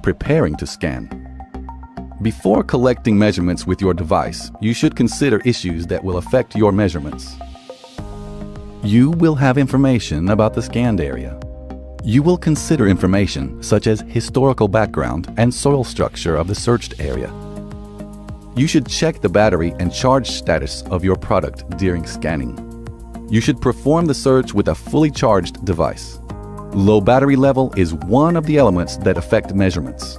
preparing to scan. Before collecting measurements with your device, you should consider issues that will affect your measurements. You will have information about the scanned area. You will consider information such as historical background and soil structure of the searched area. You should check the battery and charge status of your product during scanning. You should perform the search with a fully charged device. Low battery level is one of the elements that affect measurements.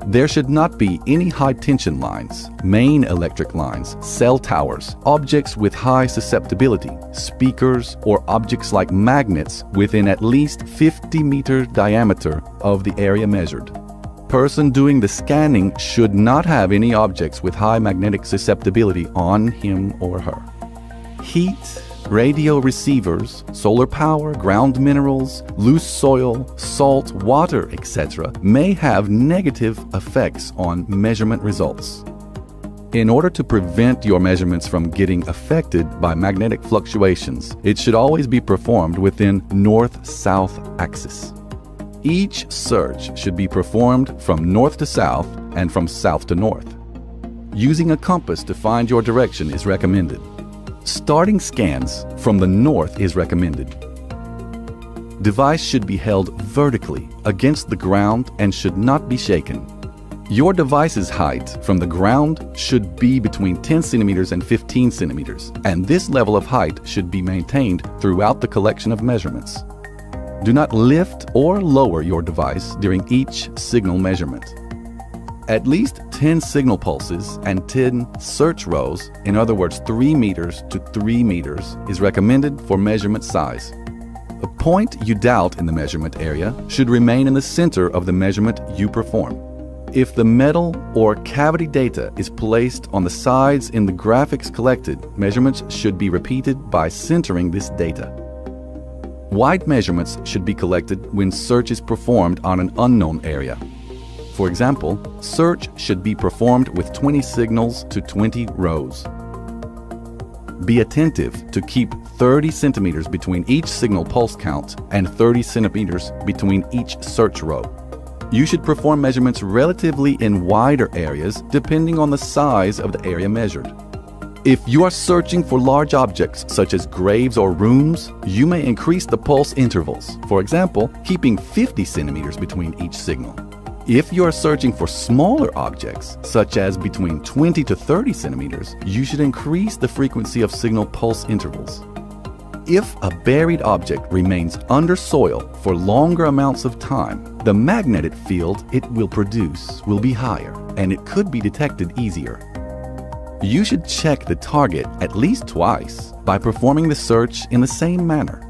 There should not be any high-tension lines, main electric lines, cell towers, objects with high susceptibility, speakers, or objects like magnets within at least 50-meter diameter of the area measured. Person doing the scanning should not have any objects with high magnetic susceptibility on him or her. Heat, radio receivers, solar power, ground minerals, loose soil, salt, water, etc. may have negative effects on measurement results. In order to prevent your measurements from getting affected by magnetic fluctuations, it should always be performed within north-south axis. Each search should be performed from north to south and from south to north. Using a compass to find your direction is recommended. Starting scans from the north is recommended. Device should be held vertically against the ground and should not be shaken. Your device's height from the ground should be between 10 centimeters and 15 centimeters, and this level of height should be maintained throughout the collection of measurements. Do not lift or lower your device during each signal measurement. At least 10 signal pulses and 10 search rows, in other words 3 meters to 3 meters, is recommended for measurement size. A point you doubt in the measurement area should remain in the center of the measurement you perform. If the metal or cavity data is placed on the sides in the graphics collected, measurements should be repeated by centering this data. Wide measurements should be collected when search is performed on an unknown area. For example, search should be performed with 20 signals to 20 rows. Be attentive to keep 30 centimeters between each signal pulse count and 30 centimeters between each search row. You should perform measurements relatively in wider areas depending on the size of the area measured. If you are searching for large objects such as graves or rooms, you may increase the pulse intervals, for example, keeping 50 centimeters between each signal. If you are searching for smaller objects, such as between 20 to 30 centimeters, you should increase the frequency of signal pulse intervals. If a buried object remains under soil for longer amounts of time, the magnetic field it will produce will be higher, and it could be detected easier. You should check the target at least twice by performing the search in the same manner.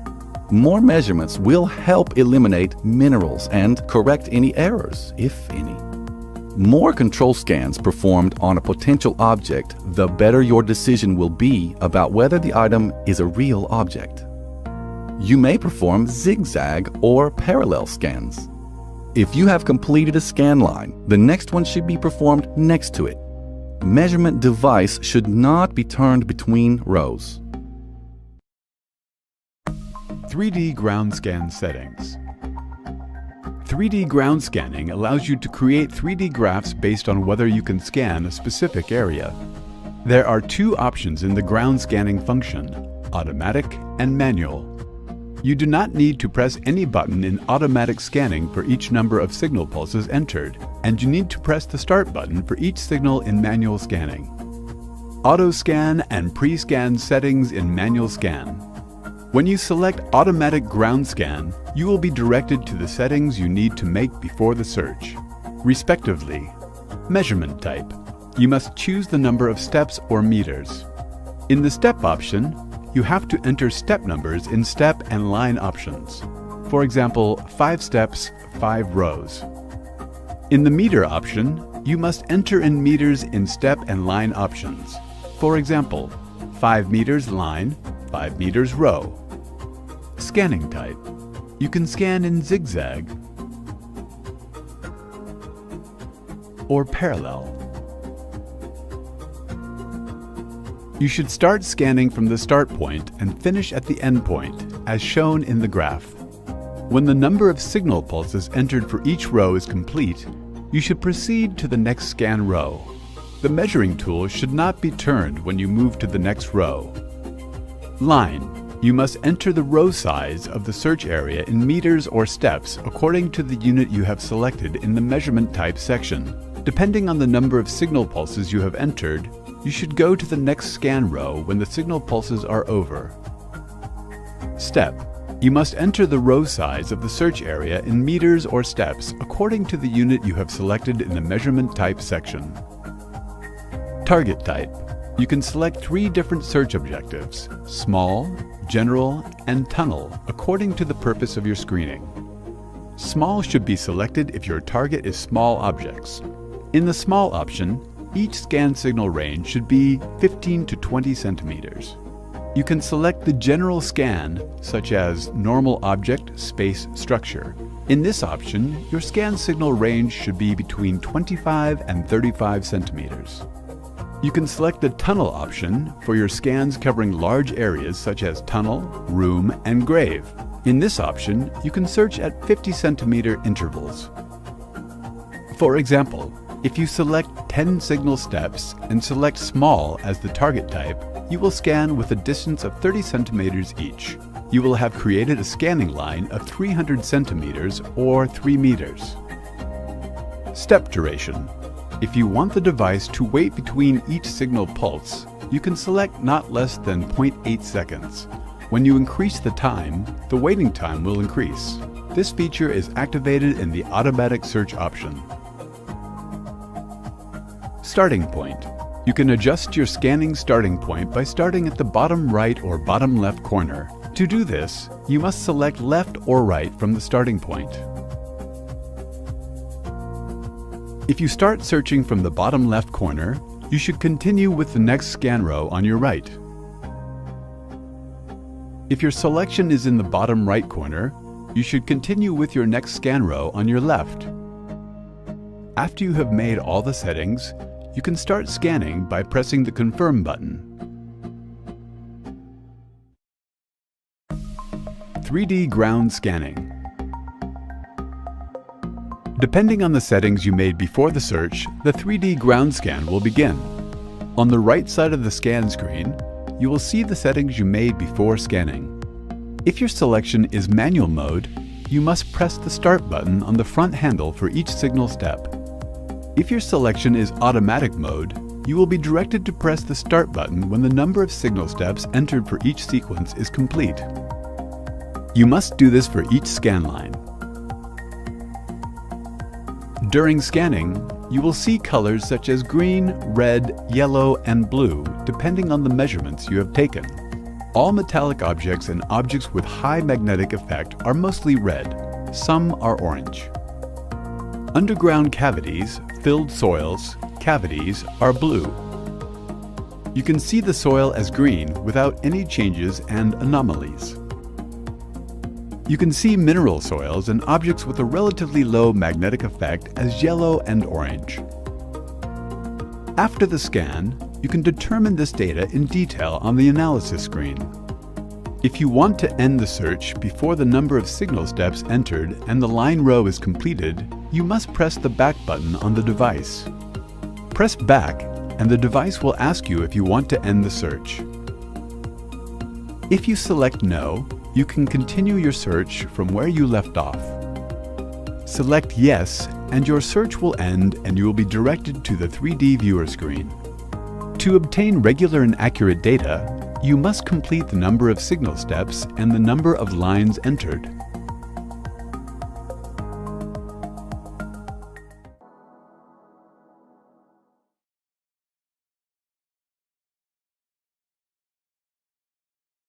More measurements will help eliminate minerals and correct any errors, if any. More control scans performed on a potential object, the better your decision will be about whether the item is a real object. You may perform zigzag or parallel scans. If you have completed a scan line, the next one should be performed next to it. Measurement device should not be turned between rows. 3D ground scan settings. 3D ground scanning allows you to create 3D graphs based on whether you can scan a specific area. There are two options in the ground scanning function, automatic and manual. You do not need to press any button in automatic scanning for each number of signal pulses entered, and you need to press the start button for each signal in manual scanning. Auto scan and pre-scan settings in manual scan. When you select Automatic Ground Scan, you will be directed to the settings you need to make before the search. Respectively, measurement type. You must choose the number of steps or meters. In the step option, you have to enter step numbers in step and line options. For example, 5 steps, 5 rows. In the meter option, you must enter in meters in step and line options. For example, 5 meters line, 5 meters row. Scanning type. You can scan in zigzag or parallel. You should start scanning from the start point and finish at the end point, as shown in the graph. When the number of signal pulses entered for each row is complete, you should proceed to the next scan row. The measuring tool should not be turned when you move to the next row. Line. You must enter the row size of the search area in meters or steps according to the unit you have selected in the measurement type section. Depending on the number of signal pulses you have entered, you should go to the next scan row when the signal pulses are over. Step. You must enter the row size of the search area in meters or steps according to the unit you have selected in the measurement type section. Target type. You can select 3 different search objectives: small, general, and tunnel, according to the purpose of your screening. Small should be selected if your target is small objects. In the small option, each scan signal range should be 15 to 20 centimeters. You can select the general scan, such as normal object, space, structure. In this option, your scan signal range should be between 25 and 35 centimeters. You can select the tunnel option for your scans covering large areas such as tunnel, room, and grave. In this option, you can search at 50 centimeter intervals. For example, if you select 10 signal steps and select small as the target type, you will scan with a distance of 30 centimeters each. You will have created a scanning line of 300 centimeters or 3 meters. Step duration. If you want the device to wait between each signal pulse, you can select not less than 0.8 seconds. When you increase the time, the waiting time will increase. This feature is activated in the automatic search option. Starting point. You can adjust your scanning starting point by starting at the bottom right or bottom left corner. To do this, you must select left or right from the starting point. If you start searching from the bottom left corner, you should continue with the next scan row on your right. If your selection is in the bottom right corner, you should continue with your next scan row on your left. After you have made all the settings, you can start scanning by pressing the Confirm button. 3D ground scanning. Depending on the settings you made before the search, the 3D ground scan will begin. On the right side of the scan screen, you will see the settings you made before scanning. If your selection is manual mode, you must press the Start button on the front handle for each signal step. If your selection is automatic mode, you will be directed to press the Start button when the number of signal steps entered for each sequence is complete. You must do this for each scan line. During scanning, you will see colors such as green, red, yellow, and blue, depending on the measurements you have taken. All metallic objects and objects with high magnetic effect are mostly red. Some are orange. Underground cavities, filled soils, cavities are blue. You can see the soil as green without any changes and anomalies. You can see mineral soils and objects with a relatively low magnetic effect as yellow and orange. After the scan, you can determine this data in detail on the analysis screen. If you want to end the search before the number of signal steps entered and the line row is completed, you must press the Back button on the device. Press Back and the device will ask you if you want to end the search. If you select No, you can continue your search from where you left off. Select Yes, and your search will end and you will be directed to the 3D viewer screen. To obtain regular and accurate data, you must complete the number of signal steps and the number of lines entered.